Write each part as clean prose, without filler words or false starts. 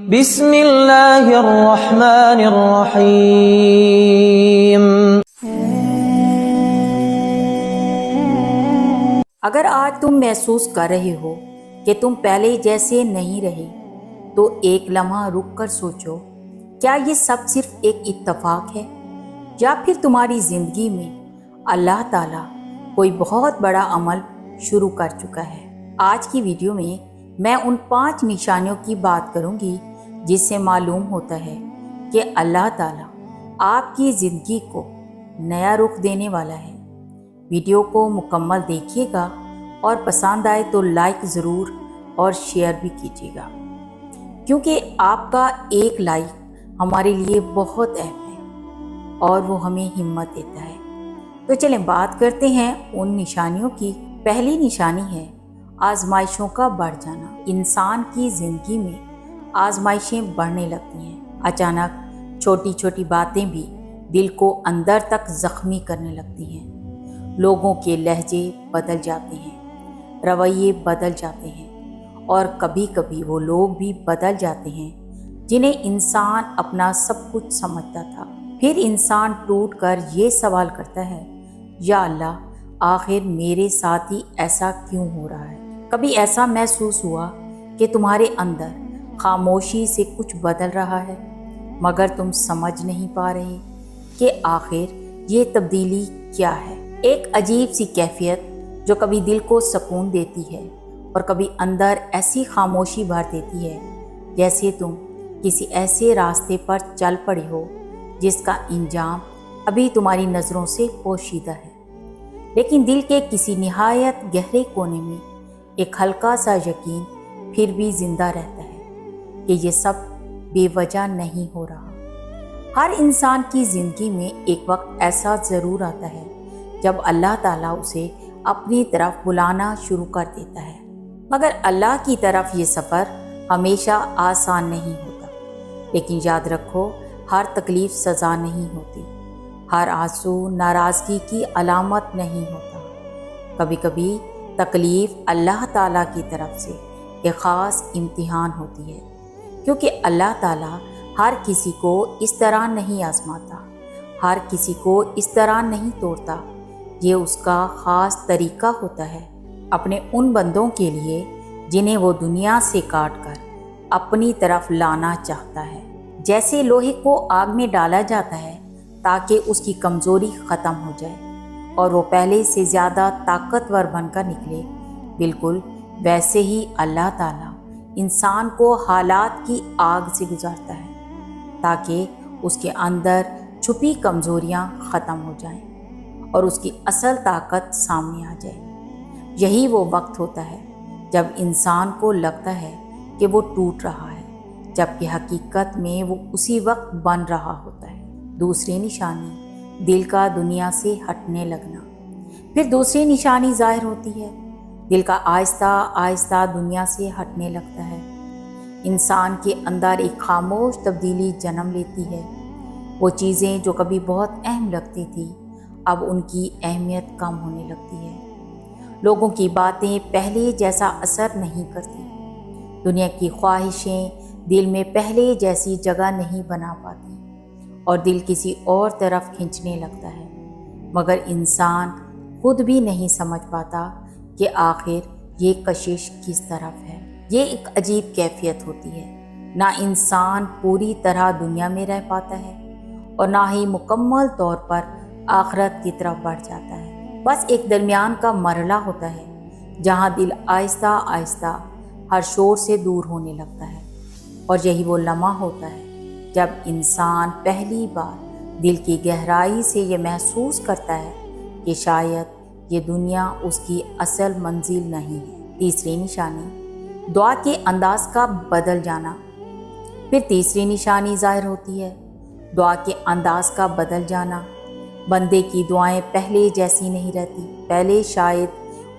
بسم اللہ الرحمن الرحیم۔ اگر آج تم محسوس کر رہے ہو کہ تم پہلے جیسے نہیں رہے تو ایک لمحہ رک کر سوچو، کیا یہ سب صرف ایک اتفاق ہے یا پھر تمہاری زندگی میں اللہ تعالیٰ کوئی بہت بڑا عمل شروع کر چکا ہے؟ آج کی ویڈیو میں میں ان 5 نشانیوں کی بات کروں گی جس سے معلوم ہوتا ہے کہ اللہ تعالیٰ آپ کی زندگی کو نیا رخ دینے والا ہے۔ ویڈیو کو مکمل دیکھیے گا اور پسند آئے تو لائک ضرور اور شیئر بھی کیجیے گا، کیونکہ آپ کا ایک لائک ہمارے لیے بہت اہم ہے اور وہ ہمیں ہمت دیتا ہے۔ تو چلیں بات کرتے ہیں ان نشانیوں کی۔ پہلی نشانی ہے آزمائشوں کا بڑھ جانا۔ انسان کی زندگی میں آزمائشیں بڑھنے لگتی ہیں۔ اچانک چھوٹی چھوٹی باتیں بھی دل کو اندر تک زخمی کرنے لگتی ہیں۔ لوگوں کے لہجے بدل جاتے ہیں، رویے بدل جاتے ہیں اور کبھی کبھی وہ لوگ بھی بدل جاتے ہیں جنہیں انسان اپنا سب کچھ سمجھتا تھا۔ پھر انسان ٹوٹ کر یہ سوال کرتا ہے، یا اللہ آخر میرے ساتھ ہی ایسا کیوں ہو رہا ہے؟ کبھی ایسا محسوس ہوا کہ تمہارے اندر خاموشی سے کچھ بدل رہا ہے مگر تم سمجھ نہیں پا رہے کہ آخر یہ تبدیلی کیا ہے؟ ایک عجیب سی کیفیت جو کبھی دل کو سکون دیتی ہے اور کبھی اندر ایسی خاموشی بھر دیتی ہے جیسے تم کسی ایسے راستے پر چل پڑے ہو جس کا انجام ابھی تمہاری نظروں سے پوشیدہ ہے، لیکن دل کے کسی نہایت گہرے کونے میں ایک ہلکا سا یقین پھر بھی زندہ رہتا ہے کہ یہ سب بے وجہ نہیں ہو رہا۔ ہر انسان کی زندگی میں ایک وقت ایسا ضرور آتا ہے جب اللہ تعالیٰ اسے اپنی طرف بلانا شروع کر دیتا ہے، مگر اللہ کی طرف یہ سفر ہمیشہ آسان نہیں ہوتا۔ لیکن یاد رکھو، ہر تکلیف سزا نہیں ہوتی، ہر آنسو ناراضگی کی علامت نہیں ہوتا۔ کبھی کبھی تکلیف اللہ تعالیٰ کی طرف سے ایک خاص امتحان ہوتی ہے، کیونکہ اللہ تعالیٰ ہر کسی کو اس طرح نہیں آزماتا، ہر کسی کو اس طرح نہیں توڑتا۔ یہ اس کا خاص طریقہ ہوتا ہے اپنے ان بندوں کے لیے جنہیں وہ دنیا سے کاٹ کر اپنی طرف لانا چاہتا ہے۔ جیسے لوہے کو آگ میں ڈالا جاتا ہے تاکہ اس کی کمزوری ختم ہو جائے اور وہ پہلے سے زیادہ طاقتور بن کر نکلے، بالکل ویسے ہی اللہ تعالیٰ انسان کو حالات کی آگ سے گزارتا ہے تاکہ اس کے اندر چھپی کمزوریاں ختم ہو جائیں اور اس کی اصل طاقت سامنے آ جائے۔ یہی وہ وقت ہوتا ہے جب انسان کو لگتا ہے کہ وہ ٹوٹ رہا ہے، جبکہ حقیقت میں وہ اسی وقت بن رہا ہوتا ہے۔ دوسری نشانی دل کا دنیا سے ہٹنے لگنا۔ پھر دوسری نشانی ظاہر ہوتی ہے، دل کا آہستہ آہستہ دنیا سے ہٹنے لگتا ہے۔ انسان کے اندر ایک خاموش تبدیلی جنم لیتی ہے۔ وہ چیزیں جو کبھی بہت اہم لگتی تھی اب ان کی اہمیت کم ہونے لگتی ہے۔ لوگوں کی باتیں پہلے جیسا اثر نہیں کرتی، دنیا کی خواہشیں دل میں پہلے جیسی جگہ نہیں بنا پاتی اور دل کسی اور طرف کھنچنے لگتا ہے، مگر انسان خود بھی نہیں سمجھ پاتا کہ آخر یہ کشش کس طرف ہے۔ یہ ایک عجیب کیفیت ہوتی ہے، نہ انسان پوری طرح دنیا میں رہ پاتا ہے اور نہ ہی مکمل طور پر آخرت کی طرف بڑھ جاتا ہے۔ بس ایک درمیان کا مرحلہ ہوتا ہے جہاں دل آہستہ آہستہ ہر شور سے دور ہونے لگتا ہے، اور یہی وہ لمحہ ہوتا ہے جب انسان پہلی بار دل کی گہرائی سے یہ محسوس کرتا ہے کہ شاید یہ دنیا اس کی اصل منزل نہیں ہے۔ تیسری نشانی دعا کے انداز کا بدل جانا۔ پھر تیسری نشانی ظاہر ہوتی ہے، دعا کے انداز کا بدل جانا۔ بندے کی دعائیں پہلے جیسی نہیں رہتی۔ پہلے شاید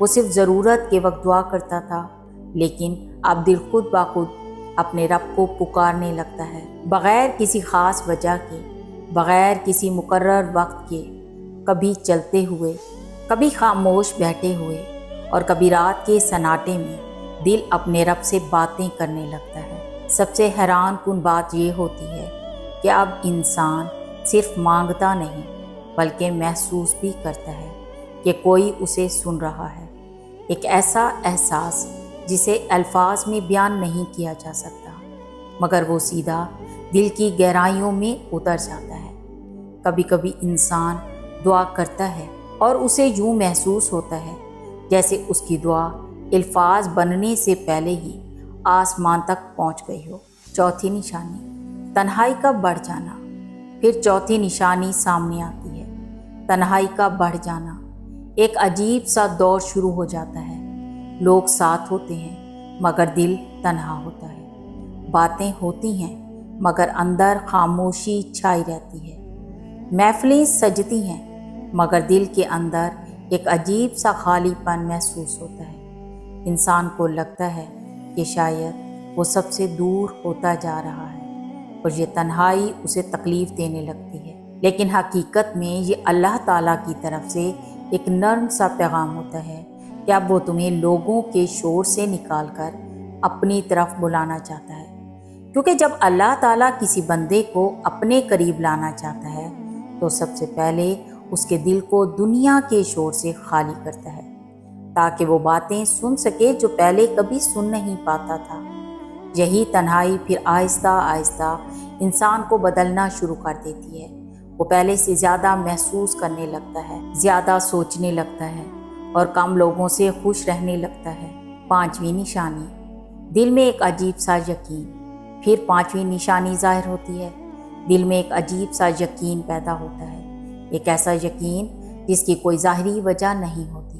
وہ صرف ضرورت کے وقت دعا کرتا تھا، لیکن اب دل خود بخود اپنے رب کو پکارنے لگتا ہے، بغیر کسی خاص وجہ کے، بغیر کسی مقرر وقت کے، کبھی چلتے ہوئے، کبھی خاموش بیٹھے ہوئے اور کبھی رات کے سناٹے میں دل اپنے رب سے باتیں کرنے لگتا ہے۔ سب سے حیران کن بات یہ ہوتی ہے کہ اب انسان صرف مانگتا نہیں بلکہ محسوس بھی کرتا ہے کہ کوئی اسے سن رہا ہے، ایک ایسا احساس جسے الفاظ میں بیان نہیں کیا جا سکتا، مگر وہ سیدھا دل کی گہرائیوں میں اتر جاتا ہے۔ کبھی کبھی انسان دعا کرتا ہے اور اسے یوں محسوس ہوتا ہے جیسے اس کی دعا الفاظ بننے سے پہلے ہی آسمان تک پہنچ گئی ہو۔ چوتھی نشانی، تنہائی کا بڑھ جانا۔ پھر چوتھی نشانی سامنے آتی ہے، تنہائی کا بڑھ جانا۔ ایک عجیب سا دور شروع ہو جاتا ہے، لوگ ساتھ ہوتے ہیں مگر دل تنہا ہوتا ہے، باتیں ہوتی ہیں مگر اندر خاموشی چھائی رہتی ہے، محفلیں سجتی ہیں مگر دل کے اندر ایک عجیب سا خالی پن محسوس ہوتا ہے۔ انسان کو لگتا ہے کہ شاید وہ سب سے دور ہوتا جا رہا ہے اور یہ تنہائی اسے تکلیف دینے لگتی ہے، لیکن حقیقت میں یہ اللہ تعالیٰ کی طرف سے ایک نرم سا پیغام ہوتا ہے کہ اب وہ تمہیں لوگوں کے شور سے نکال کر اپنی طرف بلانا چاہتا ہے، کیونکہ جب اللہ تعالیٰ کسی بندے کو اپنے قریب لانا چاہتا ہے تو سب سے پہلے اس کے دل کو دنیا کے شور سے خالی کرتا ہے تاکہ وہ باتیں سن سکے جو پہلے کبھی سن نہیں پاتا تھا۔ یہی تنہائی پھر آہستہ آہستہ انسان کو بدلنا شروع کر دیتی ہے، وہ پہلے سے زیادہ محسوس کرنے لگتا ہے، زیادہ سوچنے لگتا ہے اور کم لوگوں سے خوش رہنے لگتا ہے۔ پانچویں نشانی، دل میں ایک عجیب سا یقین۔ پھر پانچویں نشانی ظاہر ہوتی ہے، دل میں ایک عجیب سا یقین پیدا ہوتا ہے، ایک ایسا یقین جس کی کوئی ظاہری وجہ نہیں ہوتی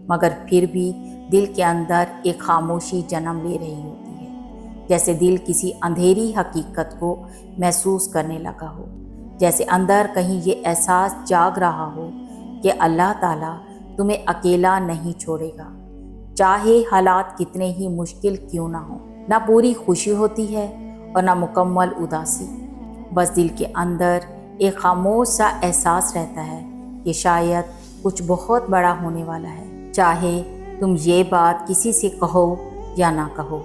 مگر پھر بھی دل کے اندر ایک خاموشی جنم لے رہی ہوتی ہے، جیسے دل کسی اندھیری حقیقت کو محسوس کرنے لگا ہو، جیسے اندر کہیں یہ احساس جاگ رہا ہو کہ اللہ تعالیٰ تمہیں اکیلا نہیں چھوڑے گا، چاہے حالات کتنے ہی مشکل کیوں نہ ہوں۔ نہ پوری خوشی ہوتی ہے اور نہ مکمل اداسی، بس دل کے اندر ایک خاموش سا احساس رہتا ہے کہ شاید کچھ بہت بڑا ہونے والا ہے، چاہے تم یہ بات کسی سے کہو یا نہ کہو،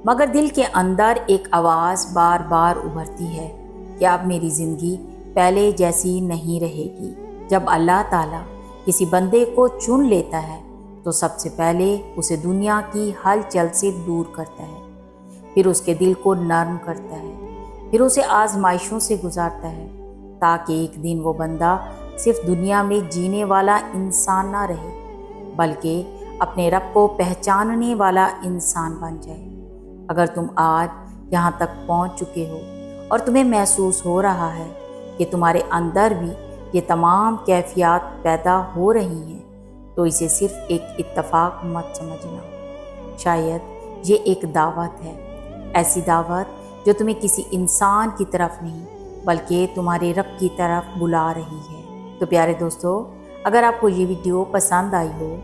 مگر دل کے اندر ایک آواز بار بار ابھرتی ہے کہ اب میری زندگی پہلے جیسی نہیں رہے گی۔ جب اللہ تعالیٰ کسی بندے کو چن لیتا ہے تو سب سے پہلے اسے دنیا کی ہلچل سے دور کرتا ہے، پھر اس کے دل کو نرم کرتا ہے، پھر اسے آزمائشوں سے گزارتا ہے تاکہ ایک دن وہ بندہ صرف دنیا میں جینے والا انسان نہ رہے بلکہ اپنے رب کو پہچاننے والا انسان بن جائے۔ اگر تم آج یہاں تک پہنچ چکے ہو اور تمہیں محسوس ہو رہا ہے کہ تمہارے اندر بھی یہ تمام کیفیات پیدا ہو رہی ہیں تو اسے صرف ایک اتفاق مت سمجھنا، شاید یہ ایک دعوت ہے، ایسی دعوت جو تمہیں کسی انسان کی طرف نہیں بلکہ تمہارے رب کی طرف بلا رہی ہے۔ تو پیارے دوستو، اگر آپ کو یہ ویڈیو پسند آئی ہو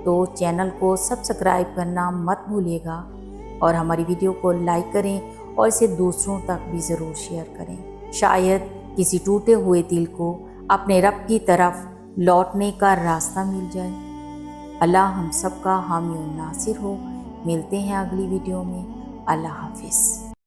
تو چینل کو سبسکرائب کرنا مت بھولیے گا اور ہماری ویڈیو کو لائک کریں اور اسے دوسروں تک بھی ضرور شیئر کریں، شاید کسی ٹوٹے ہوئے دل کو اپنے رب کی طرف لوٹنے کا راستہ مل جائے۔ اللہ ہم سب کا حامی و ناصر ہو۔ ملتے ہیں اگلی ویڈیو میں۔ اللہ حافظ۔